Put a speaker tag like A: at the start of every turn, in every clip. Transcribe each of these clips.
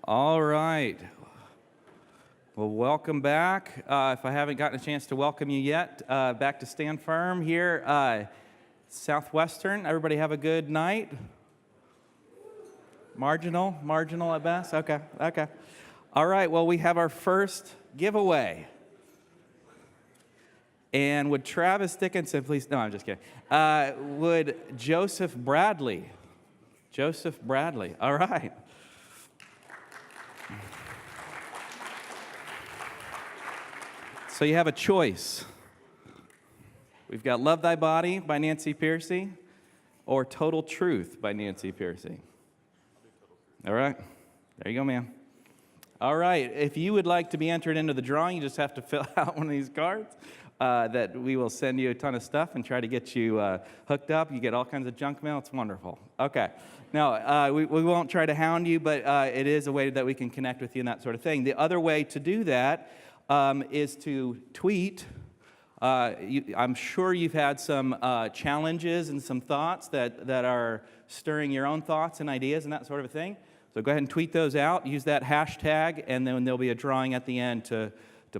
A: All right. Well, welcome back. If I haven't gotten a chance to welcome you yet, back to Stand Firm here, Southwestern. Everybody have a good night? Marginal at best? Okay. All right, well, we have our first giveaway. And would Travis Dickinson, please, no, I'm just kidding. Would Joseph Bradley, all right. So you have a choice. We've got Love Thy Body by Nancy Pearcey or Total Truth by Nancy Pearcey. All right. There you go, ma'am. All right. If you would like to be entered into the drawing, you just have to fill out one of these cards that we will send you a ton of stuff and try to get you hooked up. You get all kinds of junk mail. It's wonderful. Okay. Now, we won't try to hound you, but it is a way that we can connect with you and that sort of thing. The other way to do that is to tweet. I'm sure you've had some challenges and some thoughts that are stirring your own thoughts and ideas and that sort of a thing. So go ahead and tweet those out. Use that hashtag, and then there'll be a drawing at the end to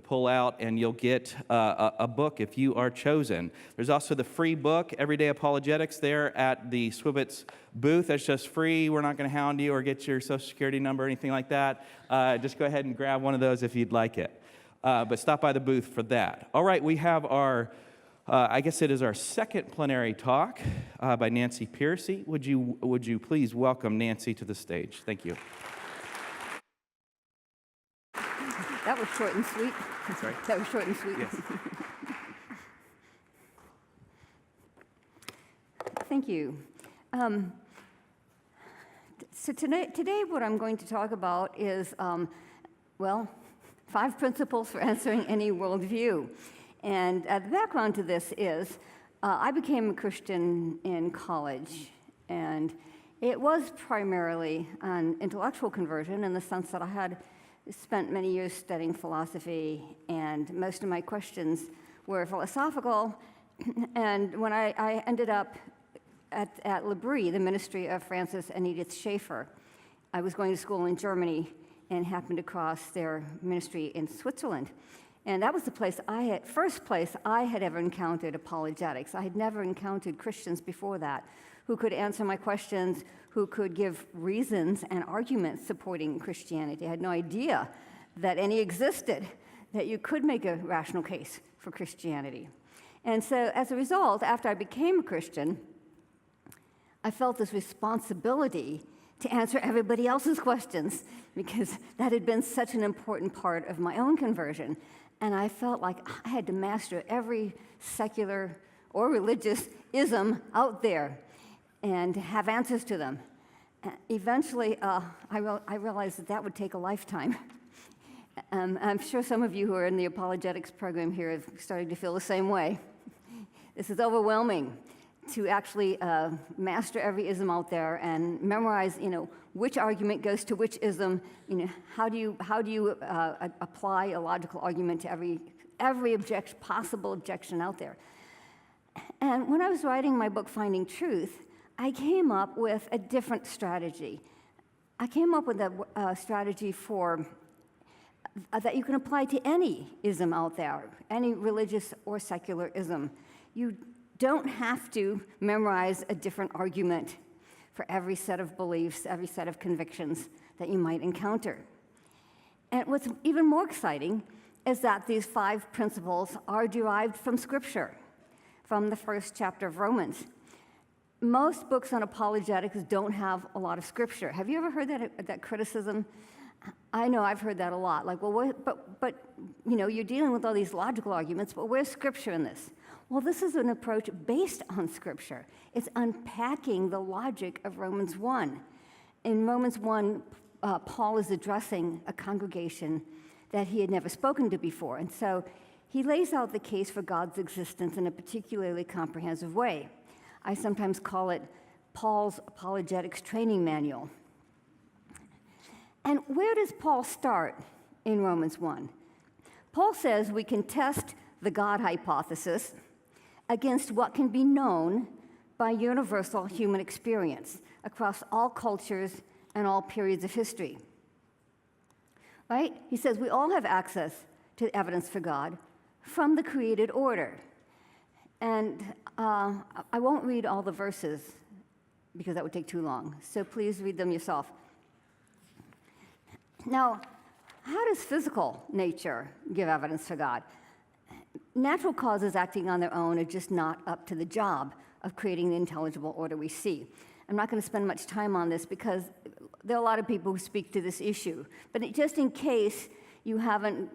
A: pull out, and you'll get a book if you are chosen. There's also the free book, Everyday Apologetics, there at the Swibbits booth. That's just free. We're not going to hound you or get your Social Security number or anything like that. Just go ahead and grab one of those if you'd like it. But stop by the booth for that. All right, we have our, I guess it is our second plenary talk by Nancy Pearcey. Would you please welcome Nancy to the stage? Thank you.
B: That was short and sweet.
A: Sorry?
B: That was short and sweet.
A: Yes.
B: Thank you. So today what I'm going to talk about is, 5 principles for answering any worldview. And the background to this is I became a Christian in college, and it was primarily an intellectual conversion in the sense that I had spent many years studying philosophy, and most of my questions were philosophical. And when I ended up at L'Abri, the ministry of Francis and Edith Schaeffer, I was going to school in Germany and happened across their ministry in Switzerland. And that was the first place I had ever encountered apologetics. I had never encountered Christians before that who could answer my questions, who could give reasons and arguments supporting Christianity. I had no idea that any existed, that you could make a rational case for Christianity. And so as a result, after I became a Christian, I felt this responsibility to answer everybody else's questions because that had been such an important part of my own conversion. And I felt like I had to master every secular or religious ism out there and have answers to them. Eventually, I realized that would take a lifetime. I'm sure some of you who are in the apologetics program here have started to feel the same way. This is overwhelming to actually master every ism out there and memorize, which argument goes to which ism. How do you apply a logical argument to every possible objection out there? And when I was writing my book, Finding Truth, I came up with a different strategy. I came up with a strategy that you can apply to any ism out there, any religious or secular ism. You don't have to memorize a different argument for every set of beliefs, every set of convictions that you might encounter. And what's even more exciting is that these 5 principles are derived from Scripture, from the first chapter of Romans. Most books on apologetics don't have a lot of Scripture. Have you ever heard that criticism? I know I've heard that a lot. Like, well, but you're dealing with all these logical arguments, but where's Scripture in this? Well, this is an approach based on Scripture. It's unpacking the logic of Romans 1. In Romans 1, Paul is addressing a congregation that he had never spoken to before. And so he lays out the case for God's existence in a particularly comprehensive way. I sometimes call it Paul's apologetics training manual. And where does Paul start in Romans 1? Paul says we can test the God hypothesis against what can be known by universal human experience across all cultures and all periods of history. right? He says we all have access to evidence for God from the created order. And I won't read all the verses because that would take too long, so please read them yourself. Now, how does physical nature give evidence for God? Natural causes acting on their own are just not up to the job of creating the intelligible order we see. I'm not going to spend much time on this because there are a lot of people who speak to this issue. But just in case you haven't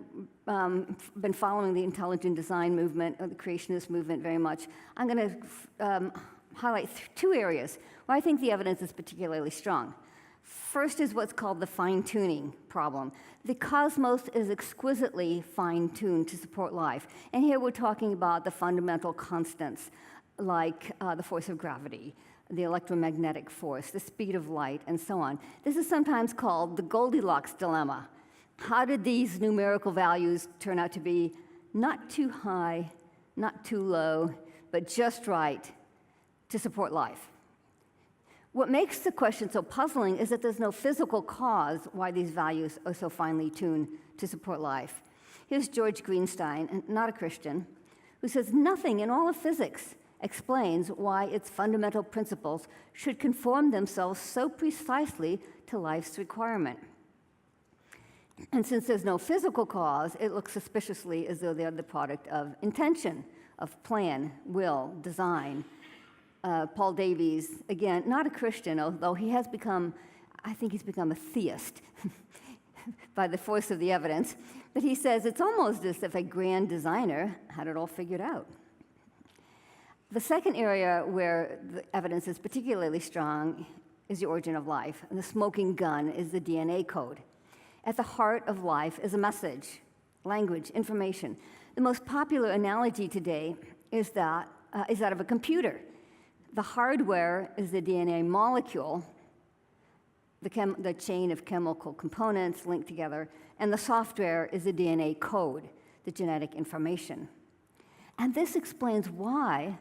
B: been following the intelligent design movement or the creationist movement very much, I'm going to highlight two areas where I think the evidence is particularly strong. First is what's called the fine-tuning problem. The cosmos is exquisitely fine-tuned to support life. And here we're talking about the fundamental constants, like the force of gravity, the electromagnetic force, the speed of light, and so on. This is sometimes called the Goldilocks dilemma. How did these numerical values turn out to be not too high, not too low, but just right to support life? What makes the question so puzzling is that there's no physical cause why these values are so finely tuned to support life. Here's George Greenstein, not a Christian, who says nothing in all of physics explains why its fundamental principles should conform themselves so precisely to life's requirement. And since there's no physical cause, it looks suspiciously as though they're the product of intention, of plan, will, design. Paul Davies, again, not a Christian, although he has become, I think he's become a theist by the force of the evidence, but he says it's almost as if a grand designer had it all figured out. The second area where the evidence is particularly strong is the origin of life, and the smoking gun is the DNA code. At the heart of life is a message, language, information. The most popular analogy today is that of a computer. The hardware is the DNA molecule, the chain of chemical components linked together, and the software is the DNA code, the genetic information. And this explains why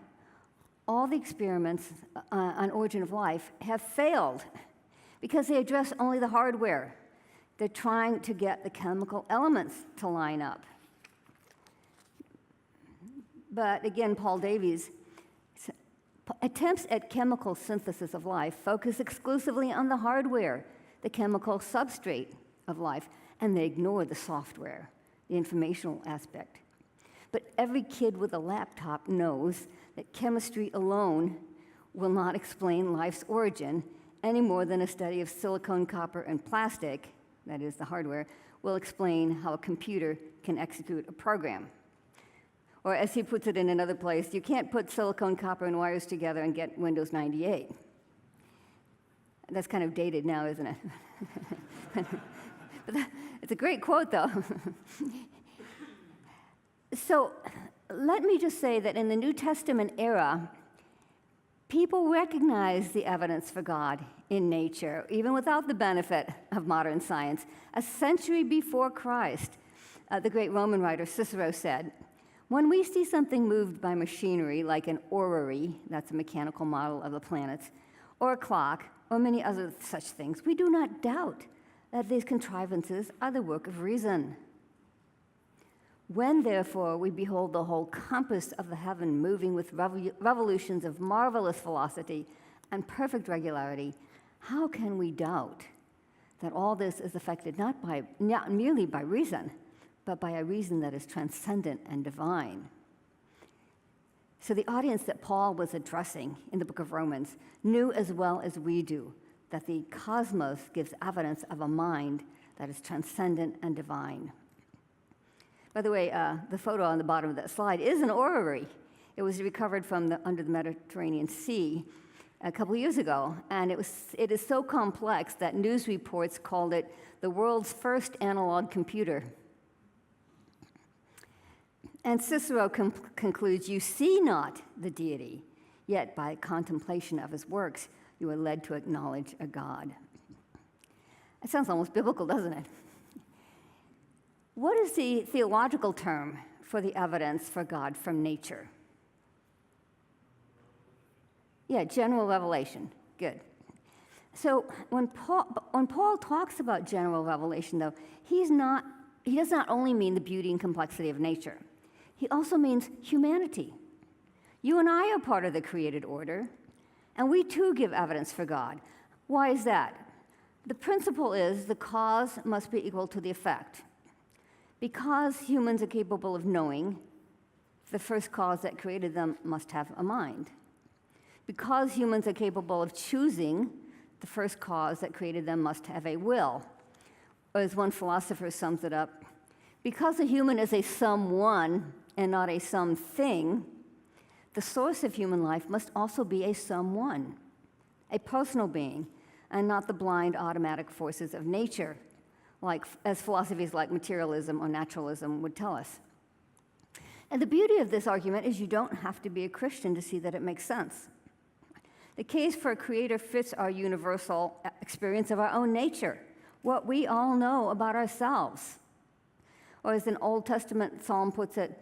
B: all the experiments on origin of life have failed, because they address only the hardware. They're trying to get the chemical elements to line up. But again, Paul Davies, attempts at chemical synthesis of life focus exclusively on the hardware, the chemical substrate of life, and they ignore the software, the informational aspect. But every kid with a laptop knows that chemistry alone will not explain life's origin any more than a study of silicon, copper, and plastic, that is the hardware, will explain how a computer can execute a program. Or as he puts it in another place, you can't put silicon, copper, and wires together and get Windows 98. That's kind of dated now, isn't it? But it's a great quote, though. So let me just say that in the New Testament era, people recognized the evidence for God in nature, even without the benefit of modern science. A century before Christ, the great Roman writer Cicero said, "When we see something moved by machinery, like an orrery," that's a mechanical model of the planets, or a clock, or many other such things, we do not doubt that these contrivances are the work of reason. When, therefore, we behold the whole compass of the heaven moving with revolutions of marvelous velocity and perfect regularity, how can we doubt that all this is affected not merely by reason, but by a reason that is transcendent and divine? So the audience that Paul was addressing in the book of Romans knew as well as we do that the cosmos gives evidence of a mind that is transcendent and divine. By the way, the photo on the bottom of that slide is an orrery. It was recovered from under the Mediterranean Sea a couple years ago, and it is so complex that news reports called it the world's first analog computer. And Cicero concludes, "You see not the deity, yet by contemplation of his works, you are led to acknowledge a God." That sounds almost biblical, doesn't it? What is the theological term for the evidence for God from nature? Yeah, general revelation. Good. So when Paul talks about general revelation, though, he does not only mean the beauty and complexity of nature. He also means humanity. You and I are part of the created order, and we too give evidence for God. Why is that? The principle is the cause must be equal to the effect. Because humans are capable of knowing, the first cause that created them must have a mind. Because humans are capable of choosing, the first cause that created them must have a will. Or as one philosopher sums it up, because a human is a someone and not a something, the source of human life must also be a someone, a personal being, and not the blind automatic forces of nature, as philosophies like materialism or naturalism would tell us. And the beauty of this argument is you don't have to be a Christian to see that it makes sense. The case for a creator fits our universal experience of our own nature, what we all know about ourselves. Or as an Old Testament psalm puts it,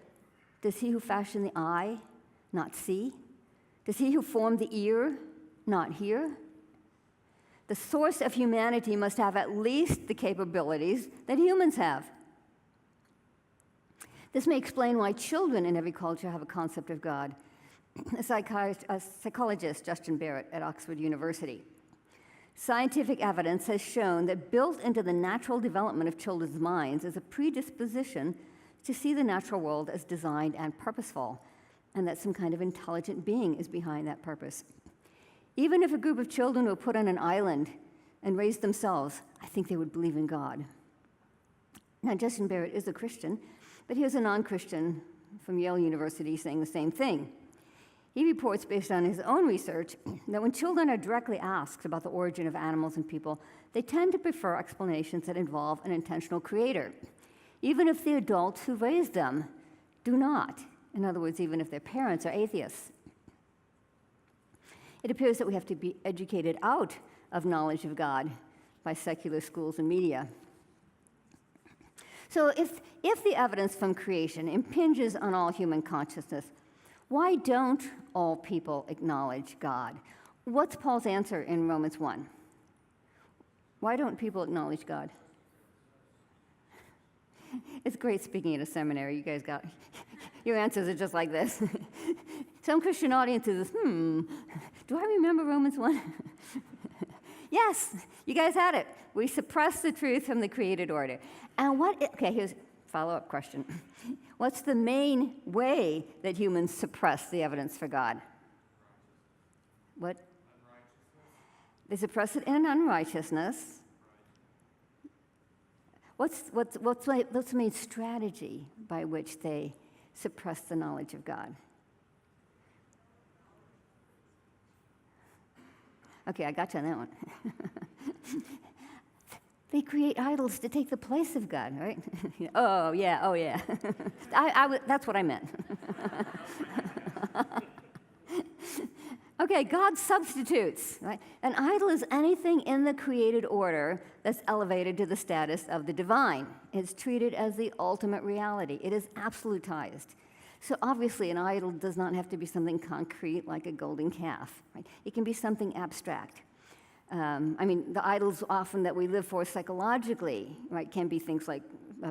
B: does he who fashioned the eye not see? Does he who formed the ear not hear? The source of humanity must have at least the capabilities that humans have. This may explain why children in every culture have a concept of God. A psychologist, Justin Barrett, at Oxford University. Scientific evidence has shown that built into the natural development of children's minds is a predisposition to see the natural world as designed and purposeful, and that some kind of intelligent being is behind that purpose. Even if a group of children were put on an island and raised themselves, I think they would believe in God. Now, Justin Barrett is a Christian, but here's a non-Christian from Yale University saying the same thing. He reports, based on his own research, that when children are directly asked about the origin of animals and people, they tend to prefer explanations that involve an intentional creator, even if the adults who raised them do not. In other words, even if their parents are atheists. It appears that we have to be educated out of knowledge of God by secular schools and media. So if the evidence from creation impinges on all human consciousness, why don't all people acknowledge God? What's Paul's answer in Romans 1? Why don't people acknowledge God? It's great speaking at a seminary. You guys got, your answers are just like this. Some Christian audiences, do I remember Romans 1? Yes, you guys had it. We suppress the truth from the created order. And here's a follow-up question. What's the main way that humans suppress the evidence for God? What? They suppress it in unrighteousness. What's the main strategy by which they suppress the knowledge of God? Okay, I got you on that one. They create idols to take the place of God, right? Oh, yeah. That's what I meant. Okay, God substitutes, right? An idol is anything in the created order that's elevated to the status of the divine. It's treated as the ultimate reality. It is absolutized. So obviously, an idol does not have to be something concrete like a golden calf, right? It can be something abstract. The idols often that we live for psychologically, right, can be things like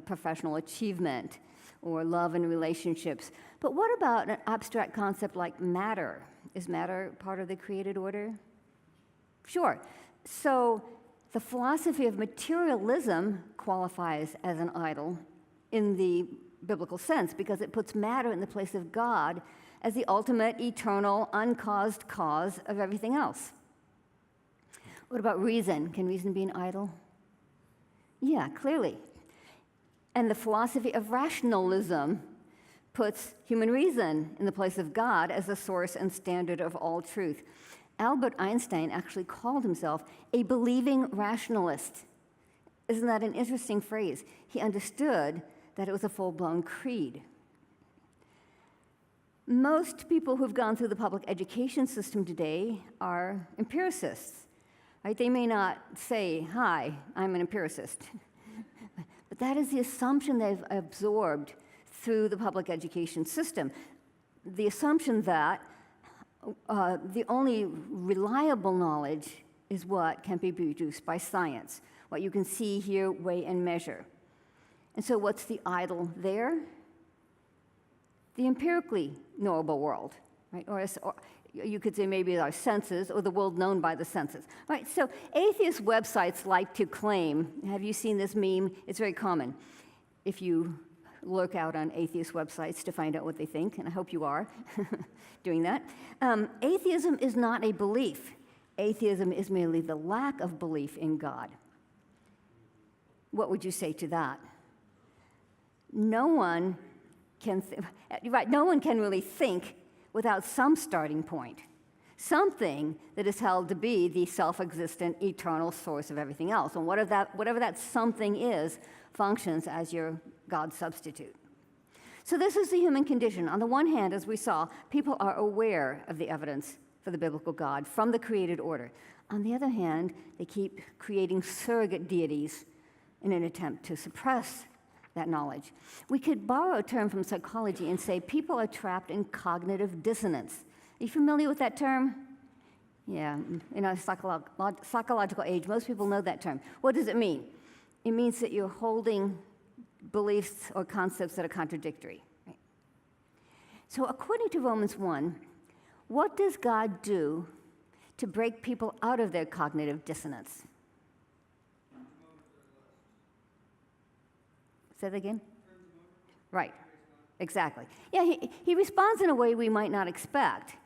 B: professional achievement or love and relationships. But what about an abstract concept like matter? Is matter part of the created order? Sure. So the philosophy of materialism qualifies as an idol in the biblical sense because it puts matter in the place of God as the ultimate, eternal, uncaused cause of everything else. What about reason? Can reason be an idol? Yeah, clearly. And the philosophy of rationalism puts human reason in the place of God as the source and standard of all truth. Albert Einstein actually called himself a believing rationalist. Isn't that an interesting phrase? He understood that it was a full-blown creed. Most people who've gone through the public education system today are empiricists. Right? They may not say, "Hi, I'm an empiricist," but that is the assumption they've absorbed through the public education system. The assumption that the only reliable knowledge is what can be produced by science, what you can see, hear, weigh, and measure. And so what's the idol there? The empirically knowable world, right? Or you could say maybe our senses, or the world known by the senses, right? So atheist websites like to claim, have you seen this meme? It's very common. If you lurk out on atheist websites to find out what they think, and I hope you are doing that. Atheism is not a belief. Atheism is merely the lack of belief in God. What would you say to that? No one can really think without some starting point, something that is held to be the self-existent, eternal source of everything else. And whatever that something is, functions as your God substitute. So this is the human condition. On the one hand, as we saw, people are aware of the evidence for the biblical God from the created order. On the other hand, they keep creating surrogate deities in an attempt to suppress that knowledge. We could borrow a term from psychology and say people are trapped in cognitive dissonance. Are you familiar with that term? Yeah, in our psychological age, most people know that term. What does it mean? It means that you're holding beliefs or concepts that are contradictory. Right? So according to Romans 1, what does God do to break people out of their cognitive dissonance? Say that again? Right, exactly. Yeah, he responds in a way we might not expect.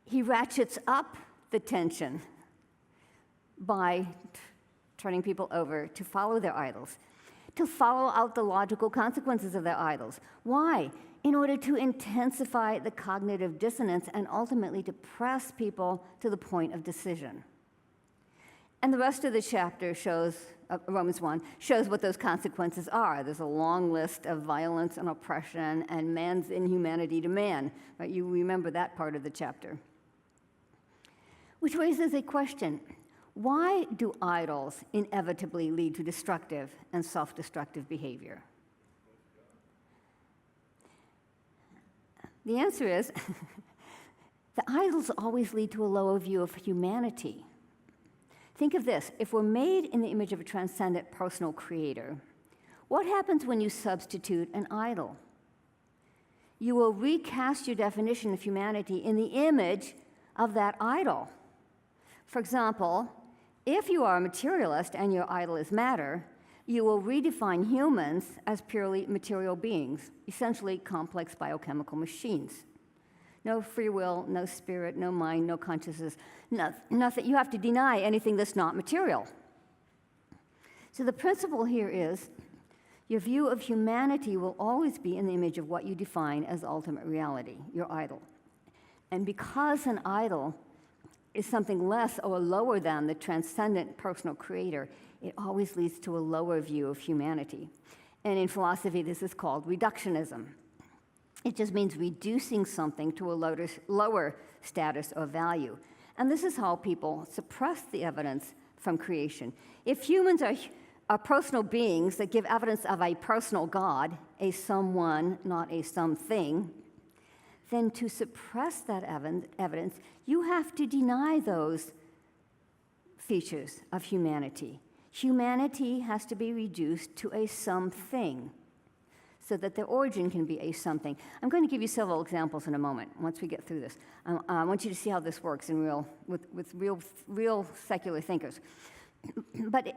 B: He ratchets up the tension by turning people over to follow their idols, to follow out the logical consequences of their idols. Why? In order to intensify the cognitive dissonance and ultimately to press people to the point of decision. And the rest of the chapter shows, Romans 1, shows what those consequences are. There's a long list of violence and oppression and man's inhumanity to man. Right? You remember that part of the chapter. Which raises a question. Why do idols inevitably lead to destructive and self-destructive behavior? The answer is, the idols always lead to a lower view of humanity. Think of this. If we're made in the image of a transcendent personal creator, what happens when you substitute an idol? You will recast your definition of humanity in the image of that idol. For example, if you are a materialist and your idol is matter, you will redefine humans as purely material beings, essentially complex biochemical machines. No free will, no spirit, no mind, no consciousness, nothing. You have to deny anything that's not material. So the principle here is your view of humanity will always be in the image of what you define as ultimate reality, your idol. And because an idol is something less or lower than the transcendent personal creator, it always leads to a lower view of humanity. And in philosophy, this is called reductionism. It just means reducing something to a lower status or value. And this is how people suppress the evidence from creation. If humans are personal beings that give evidence of a personal God, a someone, not a something, then to suppress that evidence, you have to deny those features of humanity. Humanity has to be reduced to a something so that their origin can be a something. I'm going to give you several examples in a moment once we get through this. I want you to see how this works in with real secular thinkers. But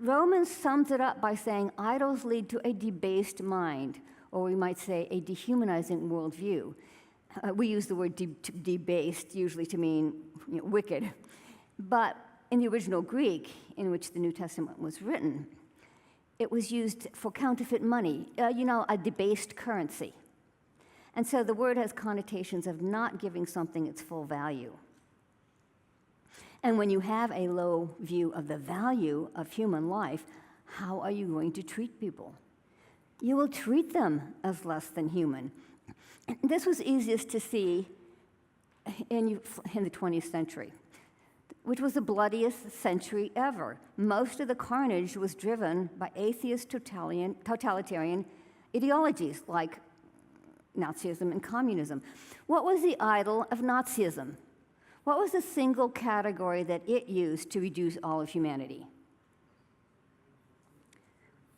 B: Romans sums it up by saying idols lead to a debased mind, or we might say a dehumanizing worldview. We use the word debased usually to mean wicked. But in the original Greek, in which the New Testament was written, it was used for counterfeit money, a debased currency. And so the word has connotations of not giving something its full value. And when you have a low view of the value of human life, how are you going to treat people? You will treat them as less than human. This was easiest to see in the 20th century, which was the bloodiest century ever. Most of the carnage was driven by atheist totalitarian ideologies like Nazism and communism. What was the idol of Nazism? What was the single category that it used to reduce all of humanity?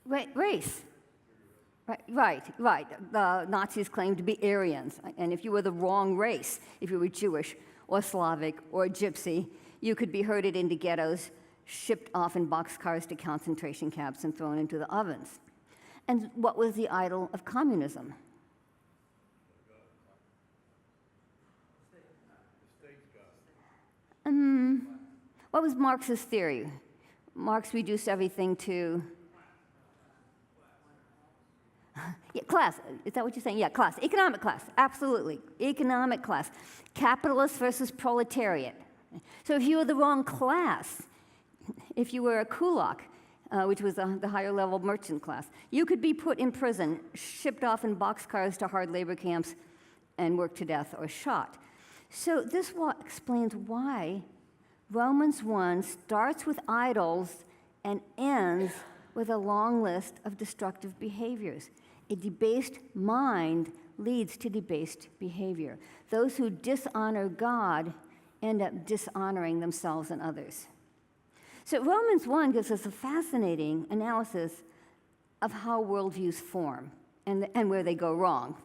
B: Race. Right. The Nazis claimed to be Aryans, and if you were the wrong race, if you were Jewish or Slavic or Gypsy, you could be herded into ghettos, shipped off in boxcars to concentration camps, and thrown into the ovens. And what was the idol of communism? What was Marx's theory? Marx reduced everything to class. Is that what you're saying? Yeah, class. Economic class. Absolutely. Economic class. Capitalist versus proletariat. So if you were the wrong class, if you were a kulak, which was the higher level merchant class, you could be put in prison, shipped off in boxcars to hard labor camps, and worked to death or shot. So this explains why Romans 1 starts with idols and ends with a long list of destructive behaviors. A debased mind leads to debased behavior. Those who dishonor God end up dishonoring themselves and others. So Romans 1 gives us a fascinating analysis of how worldviews form and where they go wrong.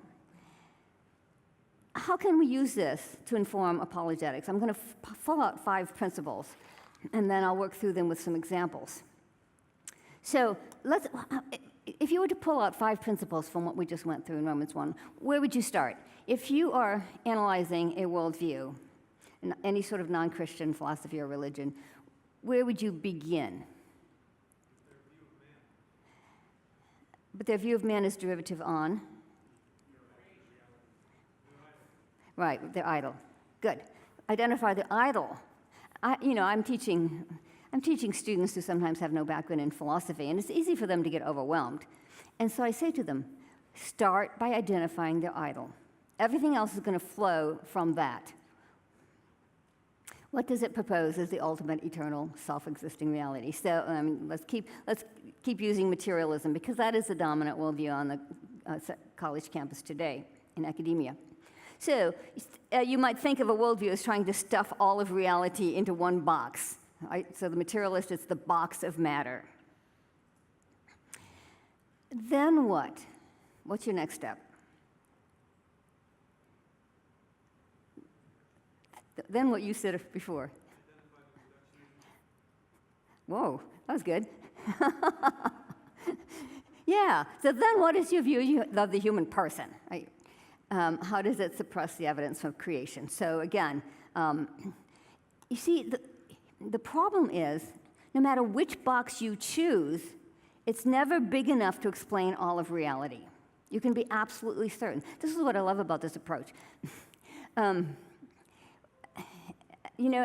B: How can we use this to inform apologetics? I'm going to pull out 5 principles, and then I'll work through them with some examples. So if you were to pull out 5 principles from what we just went through in Romans 1, where would you start? If you are analyzing a worldview, any sort of non-Christian philosophy or religion, where would you begin? But their view of man is derivative on? Right, their idol. Good. Identify the idol. I'm teaching students who sometimes have no background in philosophy, and it's easy for them to get overwhelmed. And so I say to them, start by identifying their idol. Everything else is going to flow from that. What does it propose as the ultimate eternal self-existing reality? So let's keep using materialism, because that is the dominant worldview on the college campus today in academia. So you might think of a worldview as trying to stuff all of reality into one box. Right? So the materialist is the box of matter. Then what? What's your next step? Then what you said before. Whoa, that was good. Yeah, so then what is your view of the human person? Right? How does it suppress the evidence of creation? So again, you see, the problem is, no matter which box you choose, it's never big enough to explain all of reality. You can be absolutely certain. This is what I love about this approach.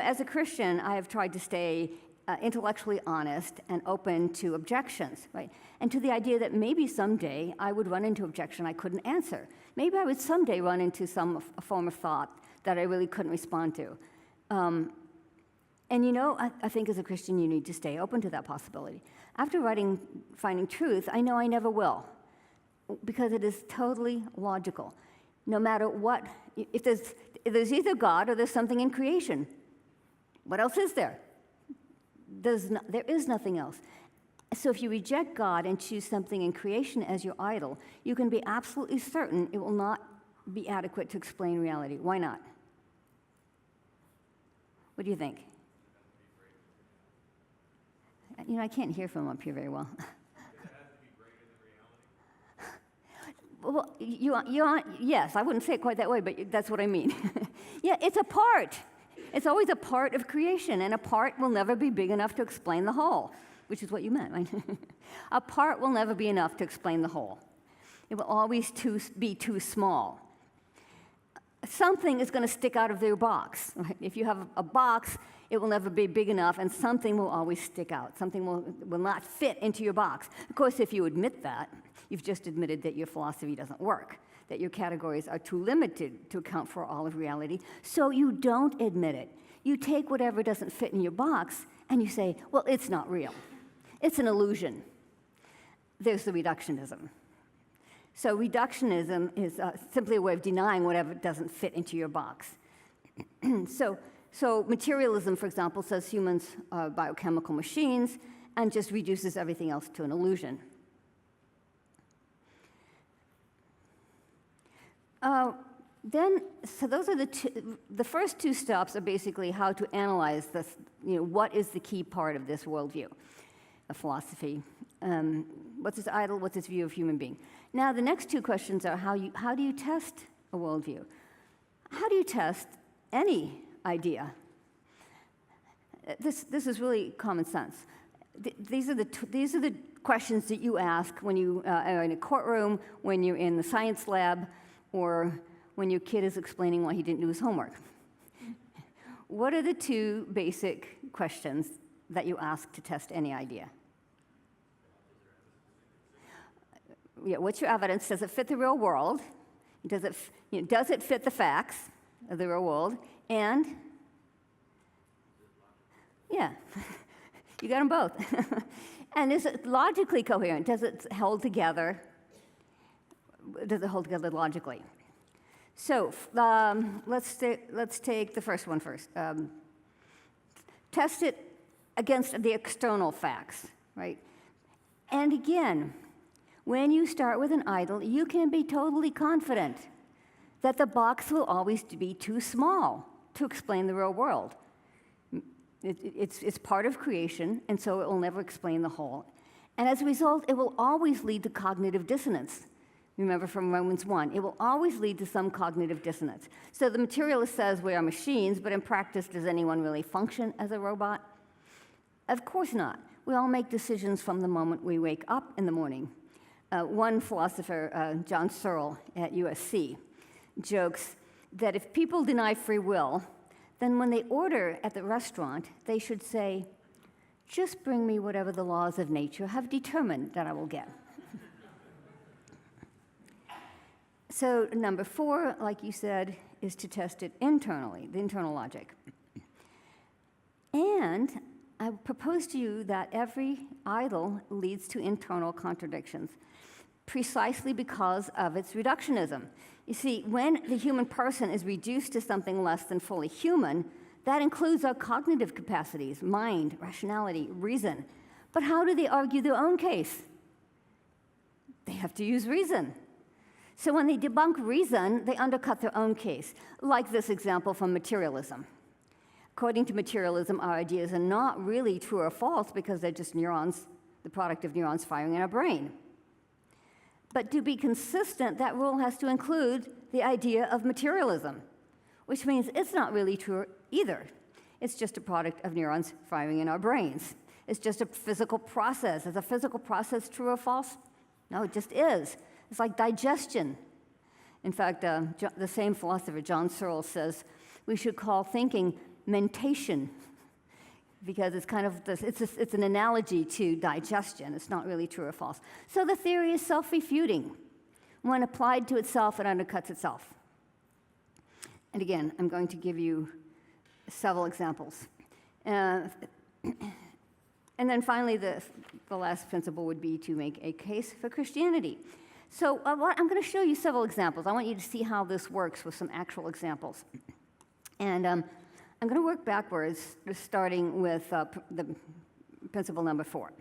B: As a Christian, I have tried to stay intellectually honest and open to objections, right? And to the idea that maybe someday I would run into objection I couldn't answer. Maybe I would someday run into a form of thought that I really couldn't respond to. I think as a Christian, you need to stay open to that possibility. After Finding Truth, I know I never will, because it is totally logical. No matter what, if there's either God or there's something in creation. What else is there? There is nothing else. So if you reject God and choose something in creation as your idol, you can be absolutely certain it will not be adequate to explain reality. Why not? What do you think? I can't hear from up here very well. Well, yes, I wouldn't say it quite that way, but that's what I mean. Yeah, it's a part. It's always a part of creation, and a part will never be big enough to explain the whole, which is what you meant, right? A part will never be enough to explain the whole. It will always be too small. Something is going to stick out of their box. Right? If you have a box, it will never be big enough, and something will always stick out. Something will not fit into your box. Of course, if you admit that, you've just admitted that your philosophy doesn't work, that your categories are too limited to account for all of reality, so you don't admit it. You take whatever doesn't fit in your box, and you say, well, it's not real. It's an illusion. There's the reductionism. So reductionism is simply a way of denying whatever doesn't fit into your box. So So materialism, for example, says humans are biochemical machines and just reduces everything else to an illusion. So those are the first two steps are basically how to analyze this, what is the key part of this worldview, a philosophy. What's its idol, what's its view of human being? Now, the next two questions are how do you test a worldview? How do you test any idea? This is really common sense. These are the questions that you ask when you are in a courtroom, when you're in the science lab, or when your kid is explaining why he didn't do his homework. What are the two basic questions that you ask to test any idea? Yeah, what's your evidence? Does it fit the real world? Does it fit the facts of the real world? And yeah, you got them both. And is it logically coherent? Does it hold together? Does it hold together logically? So let's take the first one first. Test it against the external facts, right? And again, when you start with an idol, you can be totally confident that the box will always be too small to explain the real world. It's part of creation, and so it will never explain the whole. And as a result, it will always lead to cognitive dissonance. Remember from Romans 1, it will always lead to some cognitive dissonance. So the materialist says we are machines, but in practice, does anyone really function as a robot? Of course not. We all make decisions from the moment we wake up in the morning. One philosopher, John Searle at USC, jokes that if people deny free will, then when they order at the restaurant, they should say, just bring me whatever the laws of nature have determined that I will get. So number 4, like you said, is to test it internally, the internal logic. And I propose to you that every idol leads to internal contradictions, precisely because of its reductionism. You see, when the human person is reduced to something less than fully human, that includes our cognitive capacities, mind, rationality, reason. But how do they argue their own case? They have to use reason. So when they debunk reason, they undercut their own case, like this example from materialism. According to materialism, our ideas are not really true or false because they're just neurons, the product of neurons firing in our brain. But to be consistent, that rule has to include the idea of materialism, which means it's not really true either. It's just a product of neurons firing in our brains. It's just a physical process. Is a physical process true or false? No, it just is. It's like digestion. In fact, the same philosopher, John Searle, says we should call thinking mentation, because it's kind of it's an analogy to digestion. It's not really true or false. So the theory is self-refuting. When applied to itself, it undercuts itself. And again, I'm going to give you several examples. And then finally, the last principle would be to make a case for Christianity. So I'm going to show you several examples. I want you to see how this works with some actual examples. And I'm going to work backwards, starting with the principle number 4.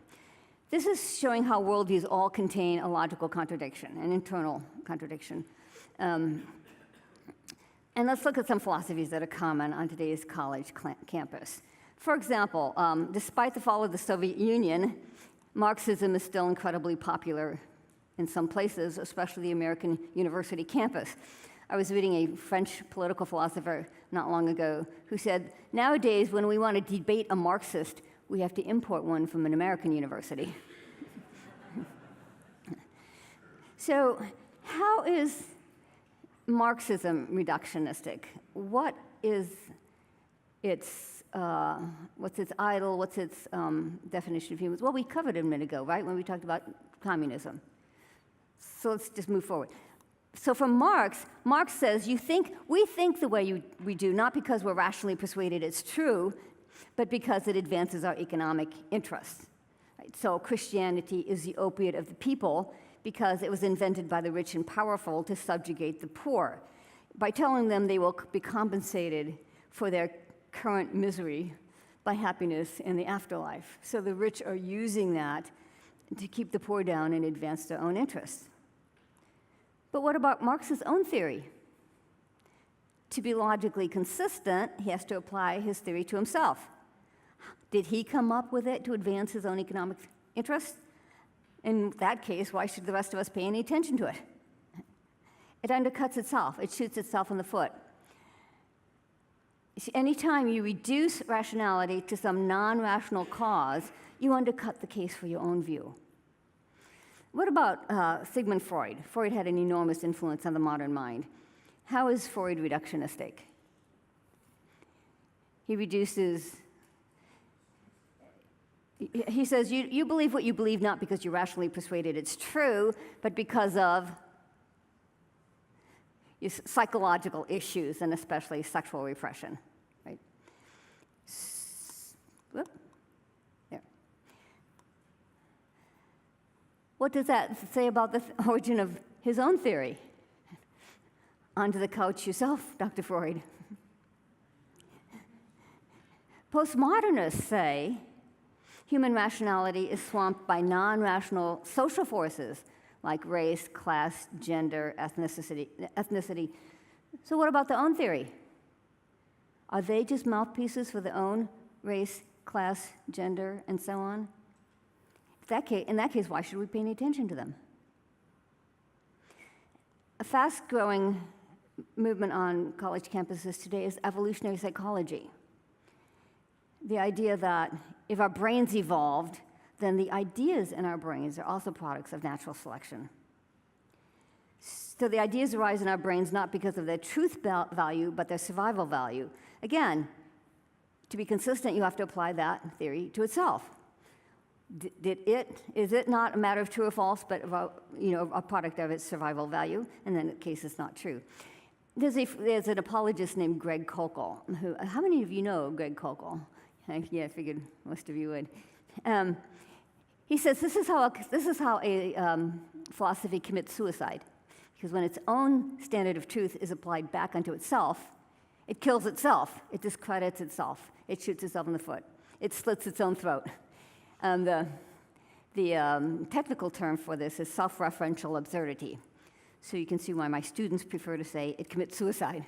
B: This is showing how worldviews all contain a logical contradiction, an internal contradiction. And let's look at some philosophies that are common on today's college campus. For example, despite the fall of the Soviet Union, Marxism is still incredibly popular in some places, especially the American university campus. I was reading a French political philosopher not long ago who said, nowadays, when we want to debate a Marxist, we have to import one from an American university. So how is Marxism reductionistic? What is its, what's its idol? What's its definition of humans? Well, we covered it a minute ago, right, when we talked about communism. So let's just move forward. So for Marx says, we think the way we do, not because we're rationally persuaded it's true, but because it advances our economic interests. Right? So Christianity is the opiate of the people because it was invented by the rich and powerful to subjugate the poor by telling them they will be compensated for their current misery by happiness in the afterlife. So the rich are using that to keep the poor down and advance their own interests. But what about Marx's own theory? To be logically consistent, he has to apply his theory to himself. Did he come up with it to advance his own economic interests? In that case, why should the rest of us pay any attention to it? It undercuts itself. It shoots itself in the foot. Anytime you reduce rationality to some non-rational cause, you undercut the case for your own view. What about Sigmund Freud? Freud had an enormous influence on the modern mind. How is Freud reductionistic? He says, you believe what you believe not because you're rationally persuaded it's true, but because of psychological issues, and especially sexual repression, right? Whoop. There. What does that say about the origin of his own theory? Onto the couch yourself, Dr. Freud. Postmodernists say human rationality is swamped by non-rational social forces like race, class, gender, ethnicity. So what about their own theory? Are they just mouthpieces for their own race, class, gender, and so on? In that case, why should we pay any attention to them? A fast-growing movement on college campuses today is evolutionary psychology. The idea that if our brains evolved, then the ideas in our brains are also products of natural selection. So the ideas arise in our brains not because of their truth value, but their survival value. Again, to be consistent, you have to apply that theory to itself. Is it not a matter of true or false, but a product of its survival value? And then in that case, it's not true. There's an apologist named Greg Koukl. How many of you know Greg Koukl? Yeah, I figured most of you would. He says this is how a philosophy commits suicide, because when its own standard of truth is applied back onto itself, it kills itself, it discredits itself, it shoots itself in the foot, it slits its own throat. The technical term for this is self-referential absurdity. So you can see why my students prefer to say it commits suicide.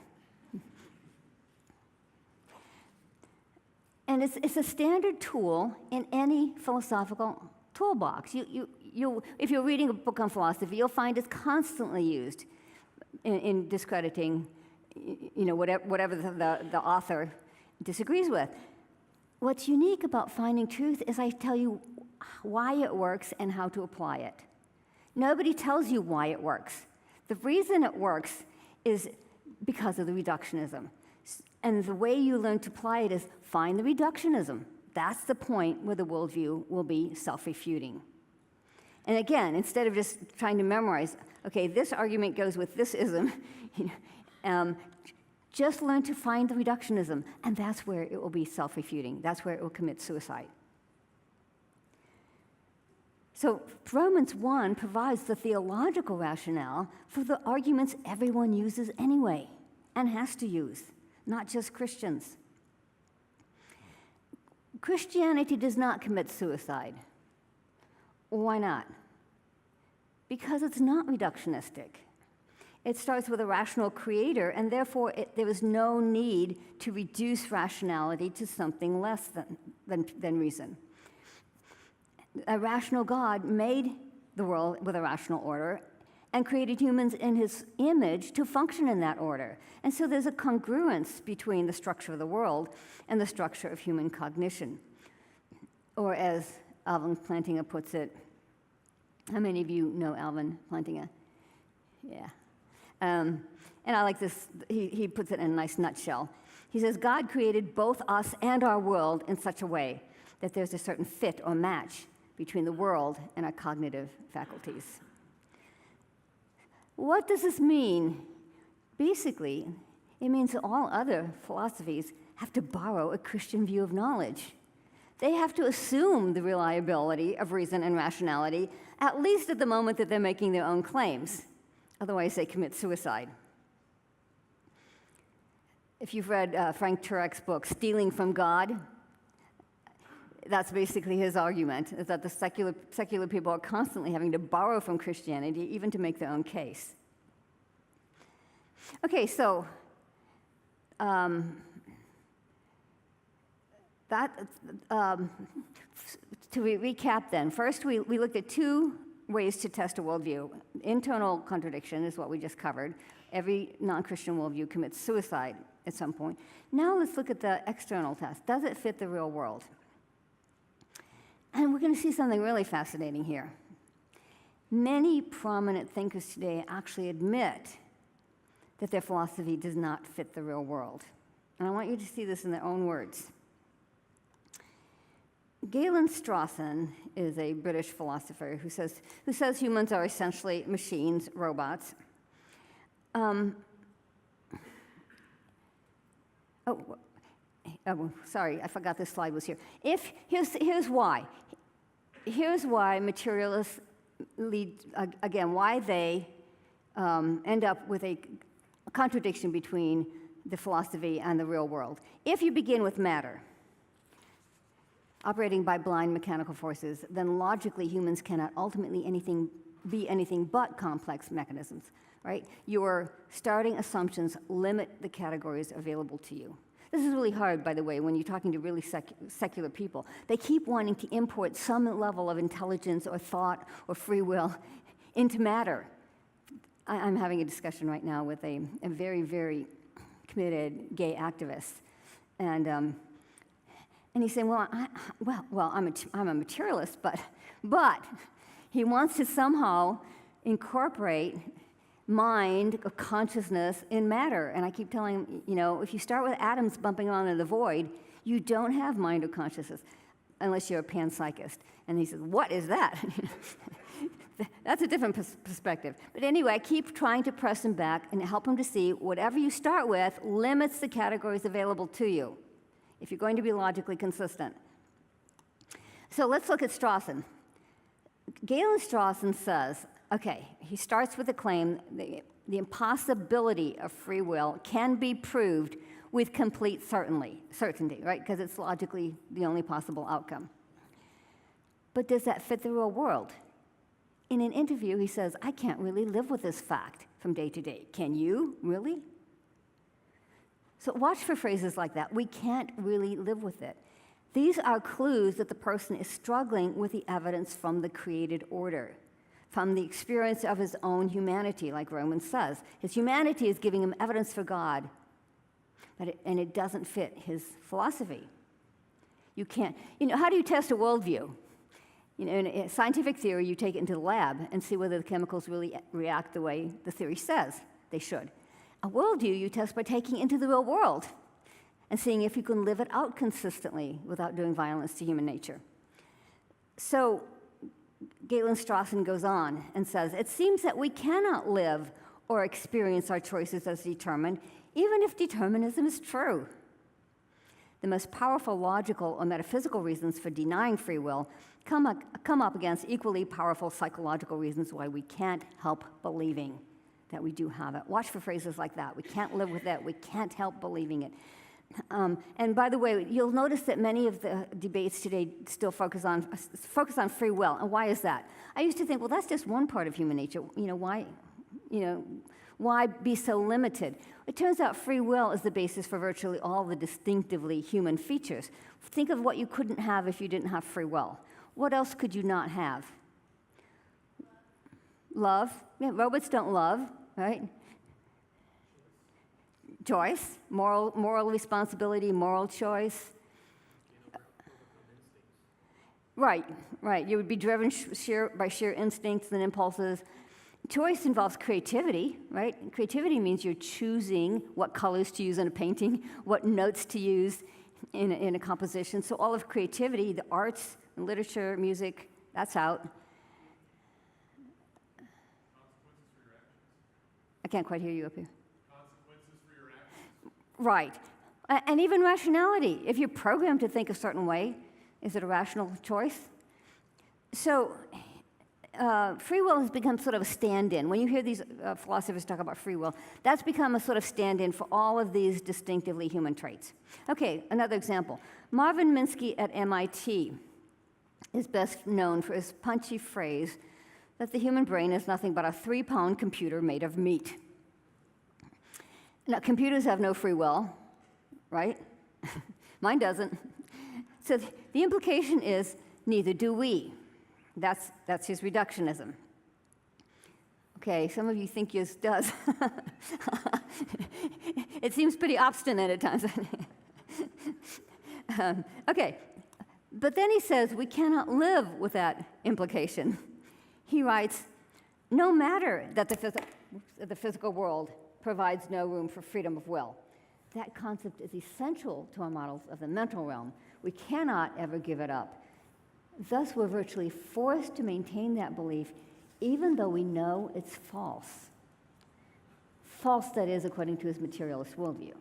B: And it's a standard tool in any philosophical toolbox. If you're reading a book on philosophy, you'll find it's constantly used in discrediting, whatever the author disagrees with. What's unique about finding truth is I tell you why it works and how to apply it. Nobody tells you why it works. The reason it works is because of the reductionism. And the way you learn to apply it is find the reductionism. That's the point where the worldview will be self-refuting. And again, instead of just trying to memorize, okay, this argument goes with this ism, just learn to find the reductionism, and that's where it will be self-refuting. That's where it will commit suicide. So Romans 1 provides the theological rationale for the arguments everyone uses anyway and has to use, not just Christians. Christianity does not commit suicide. Why not? Because it's not reductionistic. It starts with a rational creator, and therefore there is no need to reduce rationality to something less than reason. A rational God made the world with a rational order and created humans in his image to function in that order. And so there's a congruence between the structure of the world and the structure of human cognition. Or as Alvin Plantinga puts it, how many of you know Alvin Plantinga? Yeah. And I like this, he puts it in a nice nutshell. He says, God created both us and our world in such a way that there's a certain fit or match between the world and our cognitive faculties. What does this mean? Basically, it means that all other philosophies have to borrow a Christian view of knowledge. They have to assume the reliability of reason and rationality, at least at the moment that they're making their own claims. Otherwise, they commit suicide. If you've read Frank Turek's book, Stealing from God, that's basically his argument, is that the secular people are constantly having to borrow from Christianity even to make their own case. Okay, so to recap then, first we looked at two ways to test a worldview. Internal contradiction is what we just covered. Every non-Christian worldview commits suicide at some point. Now let's look at the external test. Does it fit the real world? And we're going to see something really fascinating here. Many prominent thinkers today actually admit that their philosophy does not fit the real world. And I want you to see this in their own words. Galen Strawson is a British philosopher who says humans are essentially machines, robots. Sorry, I forgot this slide was here. Here's why. Here's why materialists lead, again, why they end up with a contradiction between the philosophy and the real world. If you begin with matter, operating by blind mechanical forces, then logically humans cannot ultimately be anything but complex mechanisms, right? Your starting assumptions limit the categories available to you. This is really hard, by the way, when you're talking to really secular people. They keep wanting to import some level of intelligence or thought or free will into matter. I'm having a discussion right now with a very, very committed gay activist, and he's saying, well, I'm a materialist, but he wants to somehow incorporate mind or consciousness in matter. And I keep telling him, if you start with atoms bumping on in the void, you don't have mind or consciousness unless you're a panpsychist. And he says, what is that? That's a different perspective. But anyway, I keep trying to press him back and help him to see whatever you start with limits the categories available to you if you're going to be logically consistent. So let's look at Strawson. Galen Strawson says, okay, he starts with the claim that the impossibility of free will can be proved with complete certainty, right? Because it's logically the only possible outcome. But does that fit the real world? In an interview, he says, I can't really live with this fact from day to day. Can you, really? So watch for phrases like that. We can't really live with it. These are clues that the person is struggling with the evidence from the created order, from the experience of his own humanity, like Romans says. His humanity is giving him evidence for God, and it doesn't fit his philosophy. You can't, how do you test a worldview? In scientific theory, you take it into the lab and see whether the chemicals really react the way the theory says they should. A worldview you test by taking it into the real world and seeing if you can live it out consistently without doing violence to human nature. So Galen Strawson goes on and says, it seems that we cannot live or experience our choices as determined, even if determinism is true. The most powerful logical or metaphysical reasons for denying free will come up against equally powerful psychological reasons why we can't help believing that we do have it. Watch for phrases like that. We can't live with it. We can't help believing it. And by the way, you'll notice that many of the debates today still focus on free will. And why is that? I used to think, well, that's just one part of human nature. Why be so limited? It turns out free will is the basis for virtually all the distinctively human features. Think of what you couldn't have if you didn't have free will. What else could you not have? Love. Yeah, robots don't love, right? Choice, moral responsibility, moral choice. Right. You would be driven by sheer instincts and impulses. Choice involves creativity, right? Creativity means you're choosing what colors to use in a painting, what notes to use in a composition. So all of creativity, the arts, literature, music, that's out. I can't quite hear you up here.
C: Consequences for your actions.
B: Right. And even rationality. If you're programmed to think a certain way, is it a rational choice? So free will has become sort of a stand-in. When you hear these philosophers talk about free will, that's become a sort of stand-in for all of these distinctively human traits. Okay, another example. Marvin Minsky at MIT is best known for his punchy phrase that the human brain is nothing but a 3-pound computer made of meat. Now, computers have no free will, right? Mine doesn't. So the implication is, neither do we. That's his reductionism. Okay, some of you think yours does. It seems pretty obstinate at times. Okay, but then he says we cannot live with that implication. He writes, no matter that the physical world provides no room for freedom of will, that concept is essential to our models of the mental realm. We cannot ever give it up. Thus, we're virtually forced to maintain that belief even though we know it's false. False, that is, according to his materialist worldview.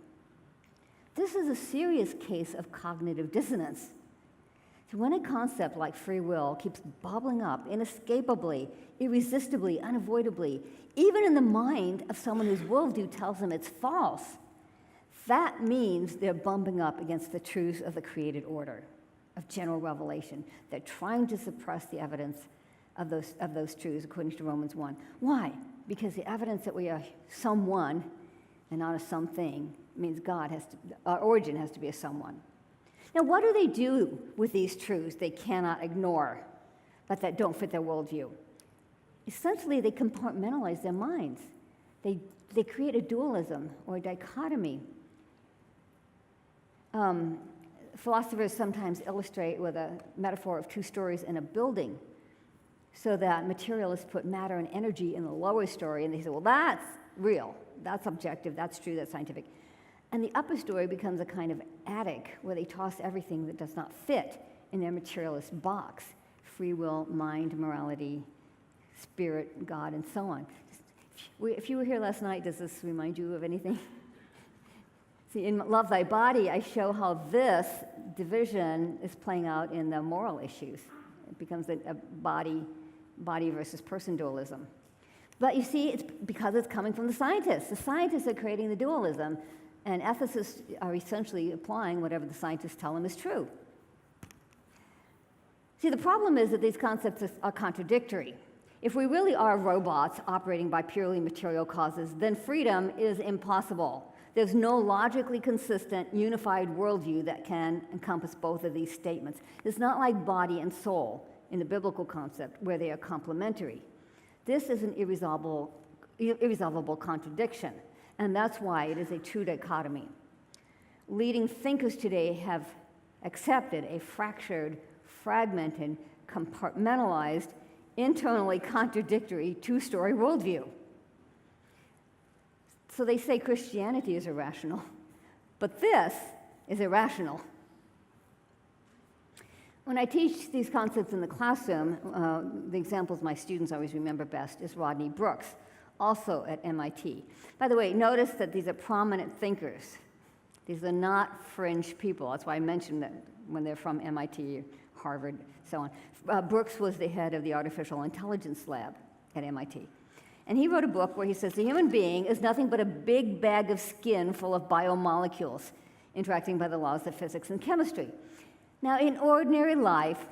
B: This is a serious case of cognitive dissonance. So when a concept like free will keeps bubbling up inescapably, irresistibly, unavoidably, even in the mind of someone whose worldview tells them it's false, that means they're bumping up against the truths of the created order, of general revelation. They're trying to suppress the evidence of those truths, according to Romans 1. Why? Because the evidence that we are someone and not a something means our origin has to be a someone. Now, what do they do with these truths they cannot ignore, but that don't fit their worldview? Essentially, they compartmentalize their minds. They create a dualism or a dichotomy. Philosophers sometimes illustrate with a metaphor of 2 stories in a building, so that materialists put matter and energy in the lower story, and they say, well, that's real, that's objective, that's true, that's scientific. And the upper story becomes a kind of attic where they toss everything that does not fit in their materialist box: free will, mind, morality, spirit, God, and so on. If you were here last night, does this remind you of anything? See, in Love Thy Body, I show how this division is playing out in the moral issues. It becomes a body versus person dualism. But you see, it's because it's coming from the scientists. The scientists are creating the dualism, and ethicists are essentially applying whatever the scientists tell them is true. See, the problem is that these concepts are contradictory. If we really are robots operating by purely material causes, then freedom is impossible. There's no logically consistent, unified worldview that can encompass both of these statements. It's not like body and soul in the biblical concept, where they are complementary. This is an irresolvable contradiction, and that's why it is a true dichotomy. Leading thinkers today have accepted a fractured, fragmented, compartmentalized, internally contradictory 2-story worldview. So they say Christianity is irrational, but this is irrational. When I teach these concepts in the classroom, the examples my students always remember best is Rodney Brooks, also at MIT. By the way, notice that these are prominent thinkers. These are not fringe people. That's why I mentioned that when they're from MIT, Harvard, so on. Brooks was the head of the Artificial Intelligence Lab at MIT. And he wrote a book where he says the human being is nothing but a big bag of skin full of biomolecules interacting by the laws of physics and chemistry. Now, in ordinary life,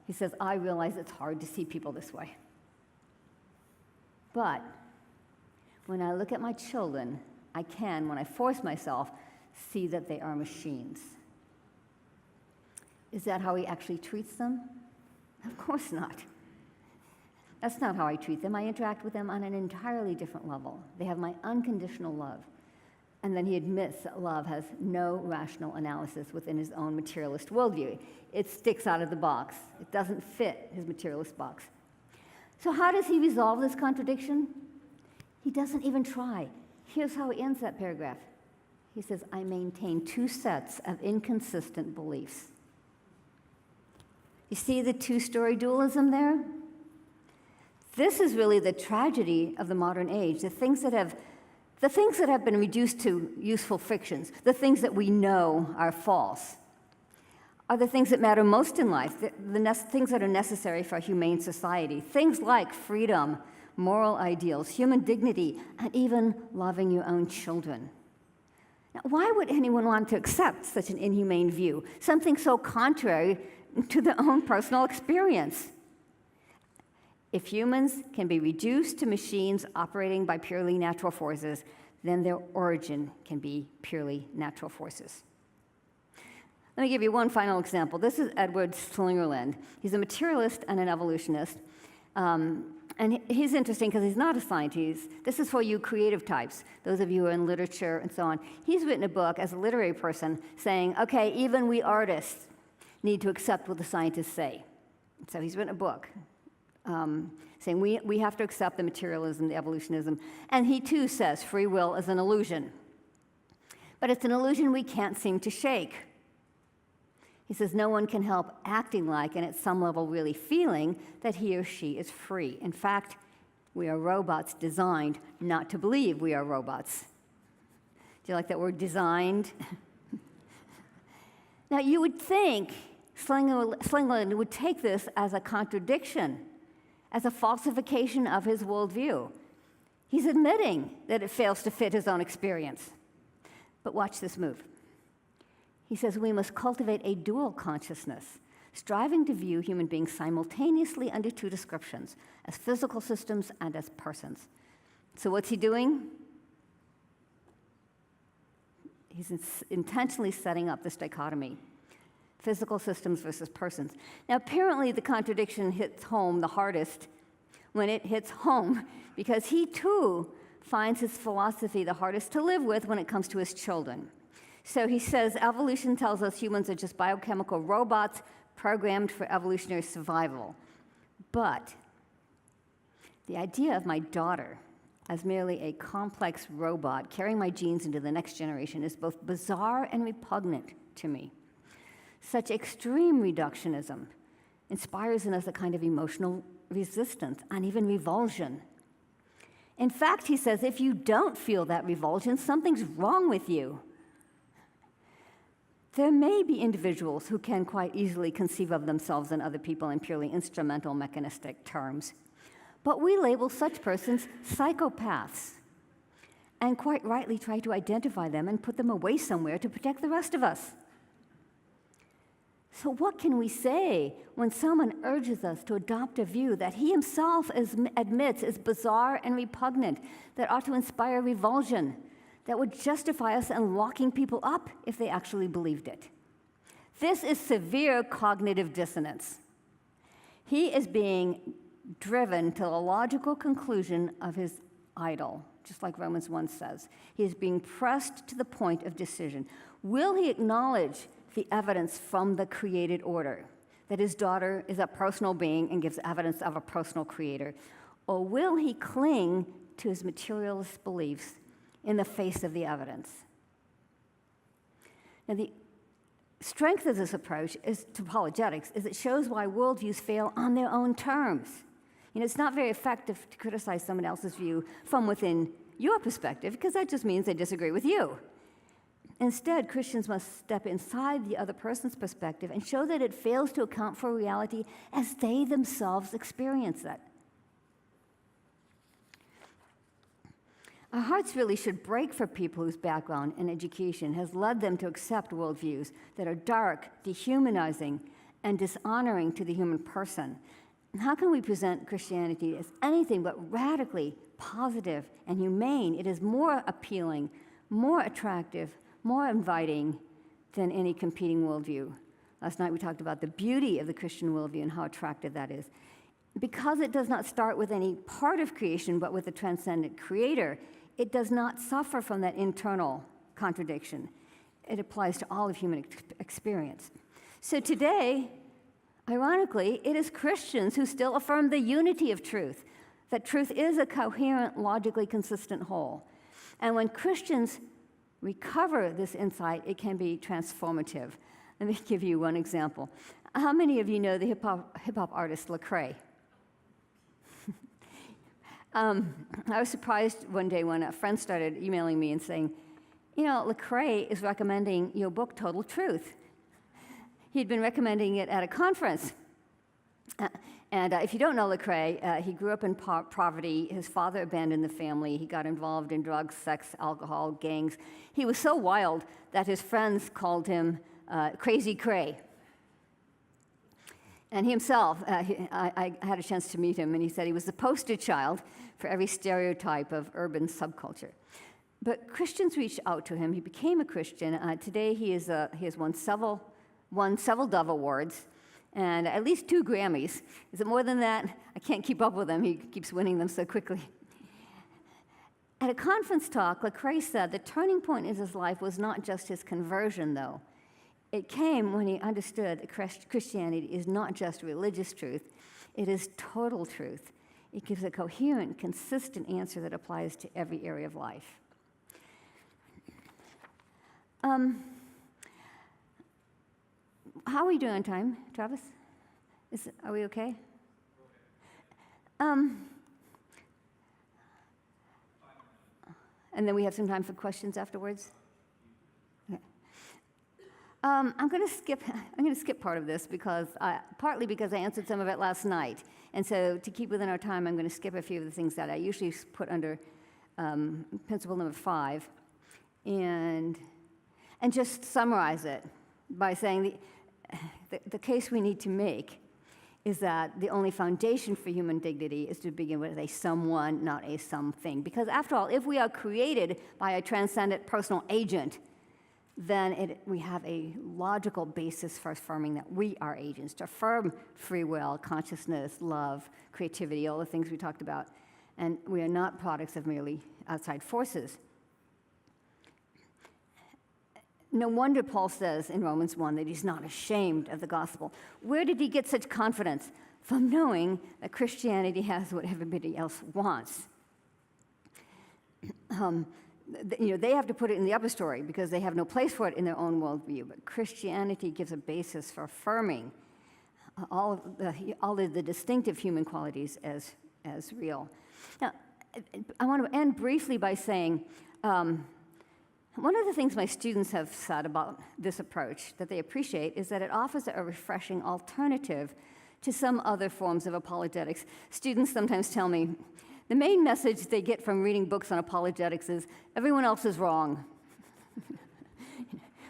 B: he says, I realize it's hard to see people this way. But when I look at my children, I can, when I force myself, see that they are machines. Is that how he actually treats them? Of course not. That's not how I treat them. I interact with them on an entirely different level. They have my unconditional love. And then he admits that love has no rational analysis within his own materialist worldview. It sticks out of the box. It doesn't fit his materialist box. So how does he resolve this contradiction? He doesn't even try. Here's how he ends that paragraph. He says, I maintain 2 sets of inconsistent beliefs. You see the 2-story dualism there? This is really the tragedy of the modern age. The things that have been reduced to useful fictions, the things that we know are false, are the things that matter most in life, things that are necessary for a humane society. Things like freedom, moral ideals, human dignity, and even loving your own children. Now, why would anyone want to accept such an inhumane view, something so contrary to their own personal experience? If humans can be reduced to machines operating by purely natural forces, then their origin can be purely natural forces. Let me give you one final example. This is Edward Slingerland. He's a materialist and an evolutionist. And he's interesting because he's not a scientist. This is for you creative types, those of you who are in literature and so on. He's written a book as a literary person saying, okay, even we artists need to accept what the scientists say. So he's written a book saying we have to accept the materialism, the evolutionism. And he too says free will is an illusion. But it's an illusion we can't seem to shake. He says no one can help acting like, and at some level really feeling, that he or she is free. In fact, we are robots designed not to believe we are robots. Do you like that word, designed? Now, you would think Slingerland would take this as a contradiction, as a falsification of his worldview. He's admitting that it fails to fit his own experience. But watch this move. He says we must cultivate a dual consciousness, striving to view human beings simultaneously under two descriptions, as physical systems and as persons. So what's he doing? He's intentionally setting up this dichotomy, physical systems versus persons. Now, apparently the contradiction hits home the hardest when it hits home, because he too finds his philosophy the hardest to live with when it comes to his children. So he says evolution tells us humans are just biochemical robots programmed for evolutionary survival. But the idea of my daughter as merely a complex robot carrying my genes into the next generation is both bizarre and repugnant to me. Such extreme reductionism inspires in us a kind of emotional resistance and even revulsion. In fact, he says, if you don't feel that revulsion, something's wrong with you. There may be individuals who can quite easily conceive of themselves and other people in purely instrumental, mechanistic terms. But we label such persons psychopaths and quite rightly try to identify them and put them away somewhere to protect the rest of us. So what can we say when someone urges us to adopt a view that he himself admits is bizarre and repugnant, that ought to inspire revulsion, that would justify us in locking people up if they actually believed it? This is severe cognitive dissonance. He is being driven to the logical conclusion of his idol, just like Romans 1 says. He is being pressed to the point of decision. Will he acknowledge the evidence from the created order, that his daughter is a personal being and gives evidence of a personal creator? Or will he cling to his materialist beliefs in the face of the evidence? Now, the strength of this approach to apologetics is it shows why worldviews fail on their own terms. It's not very effective to criticize someone else's view from within your perspective, because that just means they disagree with you. Instead, Christians must step inside the other person's perspective and show that it fails to account for reality as they themselves experience it. Our hearts really should break for people whose background and education has led them to accept worldviews that are dark, dehumanizing, and dishonoring to the human person. And how can we present Christianity as anything but radically positive and humane? It is more appealing, more attractive, more inviting than any competing worldview. Last night we talked about the beauty of the Christian worldview and how attractive that is. Because it does not start with any part of creation, but with the transcendent creator, it does not suffer from that internal contradiction. It applies to all of human experience. So today, ironically, it is Christians who still affirm the unity of truth, that truth is a coherent, logically consistent whole. And when Christians recover this insight, it can be transformative. Let me give you one example. How many of you know the hip-hop artist Lecrae? I was surprised one day when a friend started emailing me and saying, Lecrae is recommending your book, Total Truth. He'd been recommending it at a conference. And if you don't know Lecrae, he grew up in poverty. His father abandoned the family. He got involved in drugs, sex, alcohol, gangs. He was so wild that his friends called him Crazy Cray. And he himself, I had a chance to meet him, and he said he was the poster child for every stereotype of urban subculture. But Christians reached out to him. He became a Christian. Today he has won several Dove Awards and at least 2 Grammys. Is it more than that? I can't keep up with him. He keeps winning them so quickly. At a conference talk, Lecrae said the turning point in his life was not just his conversion, though. It came when he understood that Christianity is not just religious truth, it is total truth. It gives a coherent, consistent answer that applies to every area of life. How are we doing on time, Travis? Are we okay? And then we have some time for questions afterwards. Okay. I'm going to skip part of this partly because I answered some of it last night, and so to keep within our time, I'm going to skip a few of the things that I usually put under principle number 5, and just summarize it by saying the case we need to make is that the only foundation for human dignity is to begin with a someone, not a something. Because after all, if we are created by a transcendent personal agent, then we have a logical basis for affirming that we are agents, to affirm free will, consciousness, love, creativity, all the things we talked about. And we are not products of merely outside forces. No wonder Paul says in Romans 1 that he's not ashamed of the gospel. Where did he get such confidence? From knowing that Christianity has what everybody else wants. They have to put it in the upper story because they have no place for it in their own worldview. But Christianity gives a basis for affirming all of the distinctive human qualities as real. Now, I want to end briefly by saying, one of the things my students have said about this approach that they appreciate is that it offers a refreshing alternative to some other forms of apologetics. Students sometimes tell me the main message they get from reading books on apologetics is everyone else is wrong.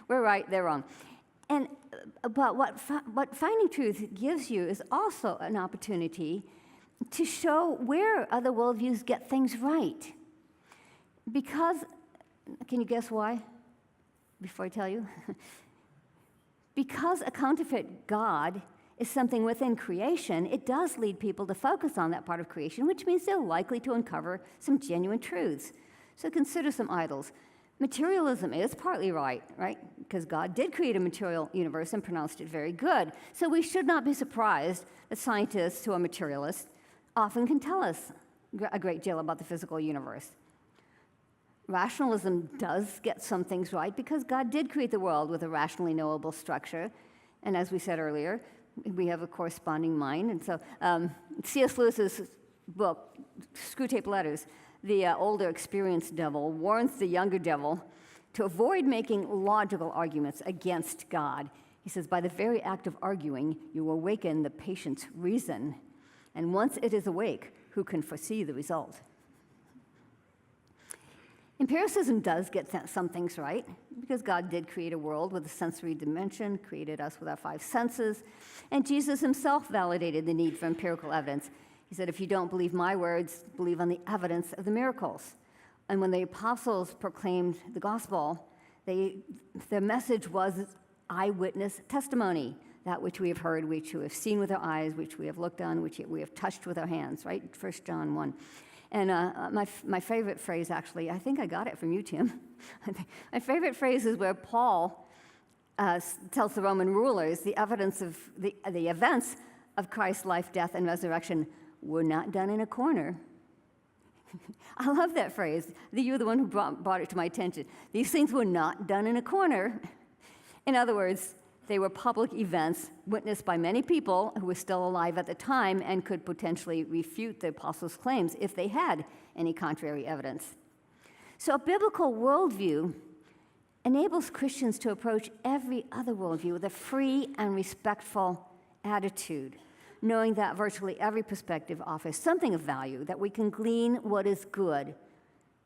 B: We're right, they're wrong. But what Finding Truth gives you is also an opportunity to show where other worldviews get things right. Because can you guess why? Before I tell you? Because a counterfeit God is something within creation, it does lead people to focus on that part of creation, which means they're likely to uncover some genuine truths. So consider some idols. Materialism is partly right? Because God did create a material universe and pronounced it very good. So we should not be surprised that scientists who are materialists often can tell us a great deal about the physical universe. Rationalism does get some things right because God did create the world with a rationally knowable structure. And as we said earlier, we have a corresponding mind. And so C.S. Lewis's book, Screwtape Letters, the older experienced devil warns the younger devil to avoid making logical arguments against God. He says, by the very act of arguing, you awaken the patient's reason. And once it is awake, who can foresee the result? Empiricism does get some things right, because God did create a world with a sensory dimension, created us with our 5 senses, and Jesus himself validated the need for empirical evidence. He said, if you don't believe my words, believe on the evidence of the miracles. And when the apostles proclaimed the gospel, their message was eyewitness testimony, that which we have heard, which we have seen with our eyes, which we have looked on, which we have touched with our hands, right? 1 John 1. And my favorite phrase, actually, I think I got it from you, Tim. My favorite phrase is where Paul tells the Roman rulers the evidence of the events of Christ's life, death, and resurrection were not done in a corner. I love that phrase. You're the one who brought it to my attention. These things were not done in a corner. In other words, they were public events witnessed by many people who were still alive at the time and could potentially refute the apostles' claims if they had any contrary evidence. So a biblical worldview enables Christians to approach every other worldview with a free and respectful attitude, knowing that virtually every perspective offers something of value, that we can glean what is good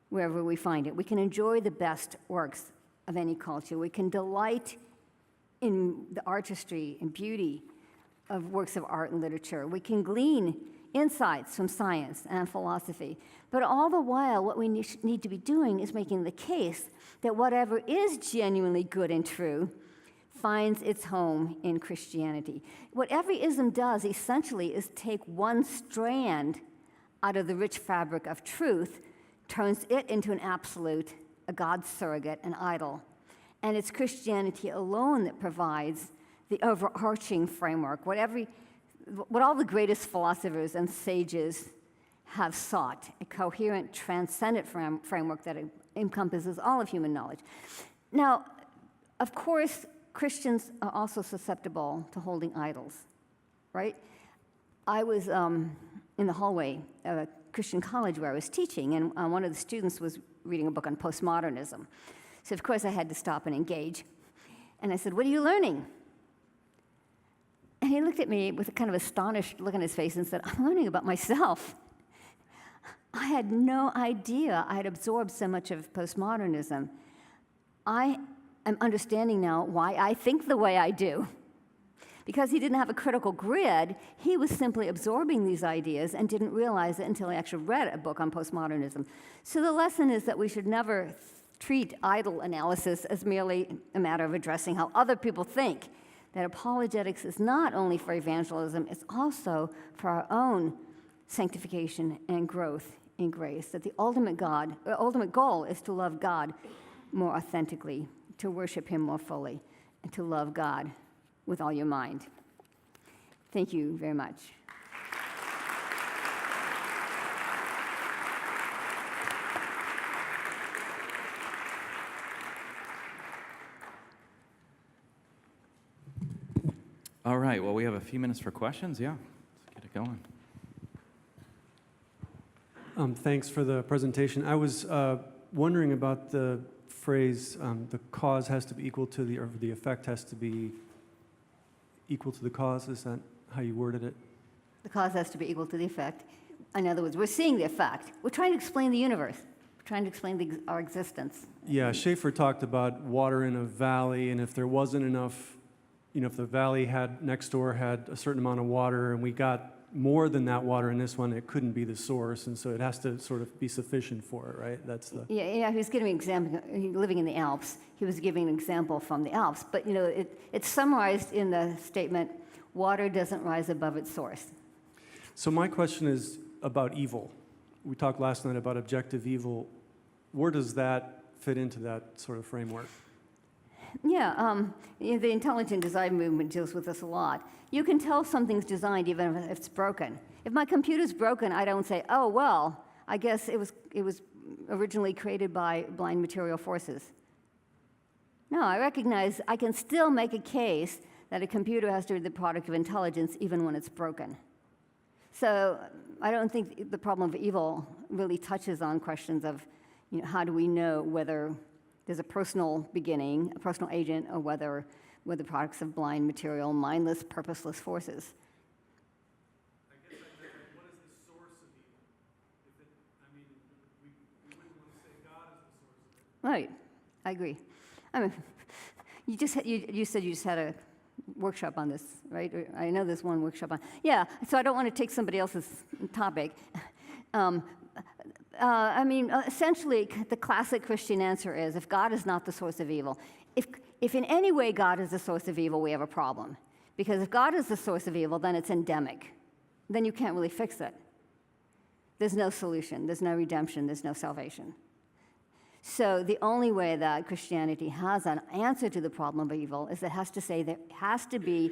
B: wherever we find it. We can enjoy the best works of any culture. We can delight in the artistry and beauty of works of art and literature. We can glean insights from science and philosophy. But all the while, what we need to be doing is making the case that whatever is genuinely good and true finds its home in Christianity. What every ism does, essentially, is take one strand out of the rich fabric of truth, turns it into an absolute, a God surrogate, an idol. And it's Christianity alone that provides the overarching framework, what all the greatest philosophers and sages have sought, a coherent, transcendent framework that encompasses all of human knowledge. Now, of course, Christians are also susceptible to holding idols, right? I was in the hallway of a Christian college where I was teaching, and one of the students was reading a book on postmodernism. So, of course, I had to stop and engage. And I said, "What are you learning?" And he looked at me with a kind of astonished look on his face and said, "I'm learning about myself." I had no idea I had absorbed so much of postmodernism. I am understanding now why I think the way I do. Because he didn't have a critical grid, he was simply absorbing these ideas and didn't realize it until he actually read a book on postmodernism. So the lesson is that we should never treat idol analysis as merely a matter of addressing how other people think. That apologetics is not only for evangelism, it's also for our own sanctification and growth in grace. That the ultimate goal is to love God more authentically, to worship Him more fully, and to love God with all your mind. Thank you very much.
A: All right, well, we have a few minutes for questions. Yeah, let's get it going.
D: Thanks for the presentation. I was wondering about the phrase, the cause has to be equal to the, or the effect has to be equal to the cause. Is that how you worded it?
B: The cause has to be equal to the effect. In other words, we're seeing the effect. We're trying to explain the universe. We're trying to explain our existence.
D: Yeah, Schaeffer talked about water in a valley, and if there wasn't enough, if the valley next door had a certain amount of water and we got more than that water in this one, it couldn't be the source, and so it has to sort of be sufficient for it, right? That's the...
B: Yeah, he was giving an example, living in the Alps. He was giving an example from the Alps, but it's summarized in the statement, water doesn't rise above its source.
D: So my question is about evil. We talked last night about objective evil. Where does that fit into that sort of framework?
B: Yeah, the intelligent design movement deals with this a lot. You can tell something's designed even if it's broken. If my computer's broken, I don't say, "Oh, well, I guess it was originally created by blind material forces." No, I recognize I can still make a case that a computer has to be the product of intelligence even when it's broken. So I don't think the problem of evil really touches on questions of, how do we know whether there's a personal beginning, a personal agent, or whether we're the products of blind material, mindless, purposeless forces.
C: I guess what is the source of evil? We wouldn't want to say God is the source of it.
B: Right, I agree. I mean, you said you just had a workshop on this, right? I know there's one workshop on. Yeah, so I don't want to take somebody else's topic. Essentially, the classic Christian answer is, if God is not the source of evil, if in any way God is the source of evil, we have a problem. Because if God is the source of evil, then it's endemic. Then you can't really fix it. There's no solution. There's no redemption. There's no salvation. So the only way that Christianity has an answer to the problem of evil is it has to say there has to be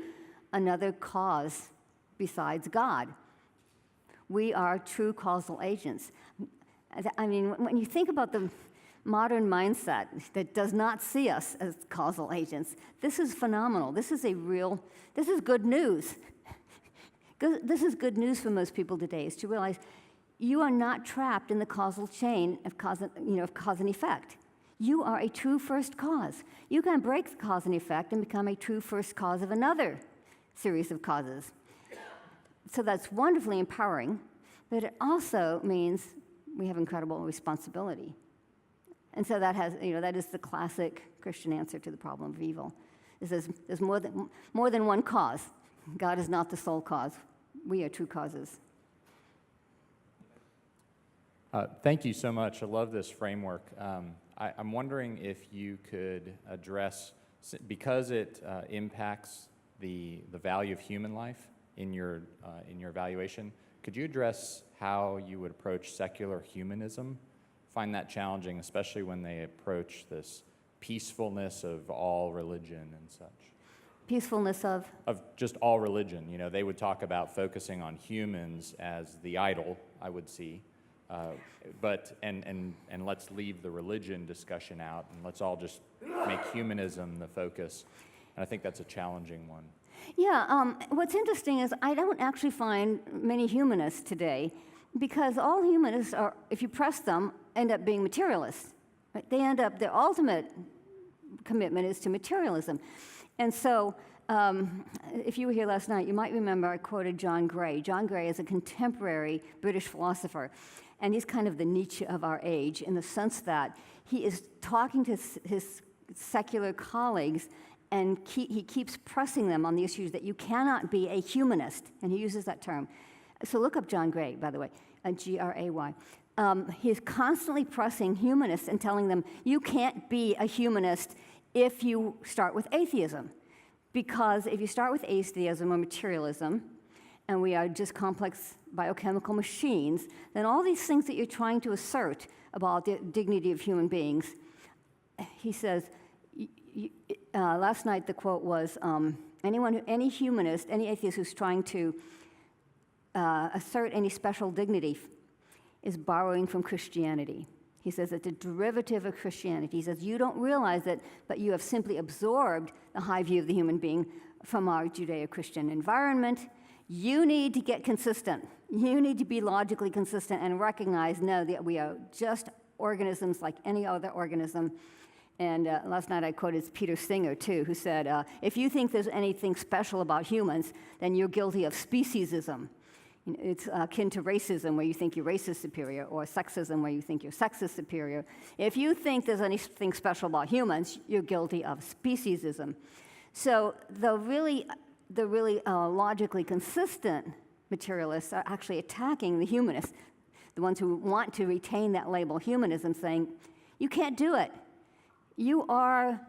B: another cause besides God. We are true causal agents. I mean, when you think about the modern mindset that does not see us as causal agents, this is phenomenal. This is good news. This is good news for most people today, is to realize you are not trapped in the causal chain of cause and effect. You are a true first cause. You can break the cause and effect and become a true first cause of another series of causes. So that's wonderfully empowering, but it also means we have incredible responsibility. And so that is the classic Christian answer to the problem of evil. It says there's more than one cause. God is not the sole cause. We are true causes.
E: Thank you so much. I love this framework. I'm wondering if you could address, because it impacts the value of human life in your evaluation, could you address how you would approach secular humanism? Find that challenging, especially when they approach this peacefulness of all religion and such.
B: Peacefulness of?
E: Of just all religion. You know, they would talk about focusing on humans as the idol, I would see. But let's leave the religion discussion out, and let's all just make humanism the focus. And I think that's a challenging one.
B: Yeah, what's interesting is I don't actually find many humanists today, because all humanists are, if you press them, end up being materialists. Right? They end up, their ultimate commitment is to materialism. And so, if you were here last night, you might remember I quoted John Gray. John Gray is a contemporary British philosopher, and he's kind of the Nietzsche of our age in the sense that he is talking to his secular colleagues, and he keeps pressing them on the issues that you cannot be a humanist, and he uses that term. So look up John Gray, by the way, Gray. He's constantly pressing humanists and telling them, you can't be a humanist if you start with atheism. Because if you start with atheism or materialism, and we are just complex biochemical machines, then all these things that you're trying to assert about the dignity of human beings, he says, last night the quote was, any humanist, any atheist who's trying to assert any special dignity is borrowing from Christianity. He says it's a derivative of Christianity. He says you don't realize it, but you have simply absorbed the high view of the human being from our Judeo-Christian environment. You need to get consistent. You need to be logically consistent and recognize, no, that we are just organisms like any other organism. And last night I quoted Peter Singer, too, who said, if you think there's anything special about humans, then you're guilty of speciesism. It's akin to racism, where you think your race is superior, or sexism, where you think your sex is superior. If you think there's anything special about humans, you're guilty of speciesism. So the really logically consistent materialists are actually attacking the humanists, the ones who want to retain that label humanism, saying, you can't do it. You are,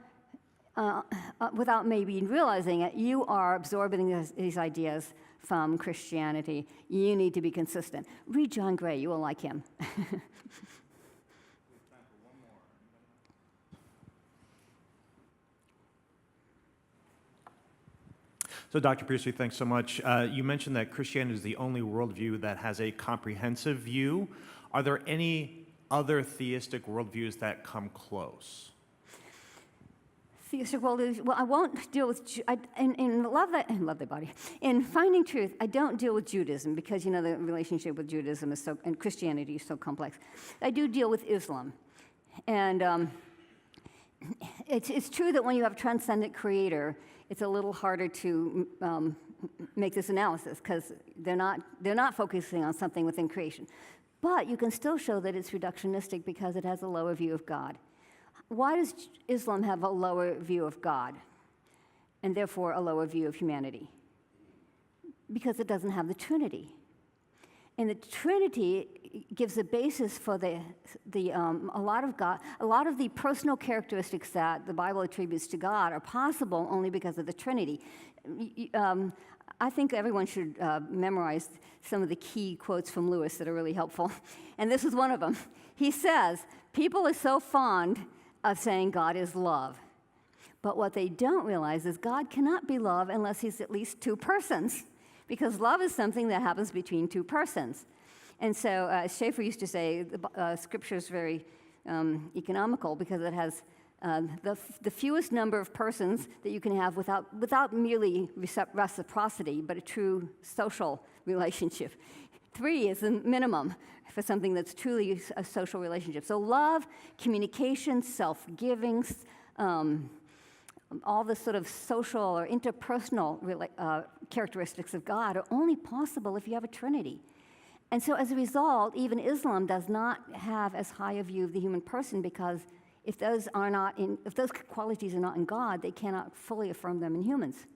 B: without maybe realizing it, you are absorbing these ideas from Christianity. You need to be consistent. Read John Gray, you will like him.
F: So, Dr. Pearcey, thanks so much. You mentioned that Christianity is the only worldview that has a comprehensive view. Are there any other theistic worldviews that come close?
B: Theistic worldviews. Well, I won't deal with in Love Thy Body. In Finding Truth, I don't deal with Judaism because the relationship with Judaism is and Christianity is so complex. I do deal with Islam, and it's true that when you have a transcendent creator, it's a little harder to make this analysis because they're not focusing on something within creation. But you can still show that it's reductionistic because it has a lower view of God. Why does Islam have a lower view of God and therefore a lower view of humanity? Because it doesn't have the Trinity. And the Trinity gives a basis for a lot of the personal characteristics that the Bible attributes to God are possible only because of the Trinity. I think everyone should memorize some of the key quotes from Lewis that are really helpful. And this is one of them. He says, people are so fond of saying God is love. But what they don't realize is God cannot be love unless he's at least two persons, because love is something that happens between two persons. And so Schaeffer used to say the Scripture is very economical because it has the fewest number of persons that you can have without merely reciprocity, but a true social relationship. 3 is the minimum for something that's truly a social relationship. So love, communication, self-giving, all the sort of social or interpersonal characteristics of God are only possible if you have a Trinity. And so as a result, even Islam does not have as high a view of the human person, because if those qualities are not in God, they cannot fully affirm them in humans.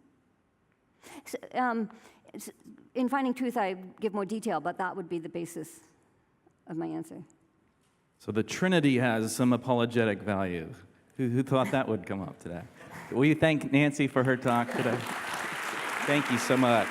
B: So, in Finding Truth, I give more detail, but that would be the basis of my answer.
A: So the Trinity has some apologetic value. Who thought that would come up today? Will you thank Nancy for her talk today? Thank you so much.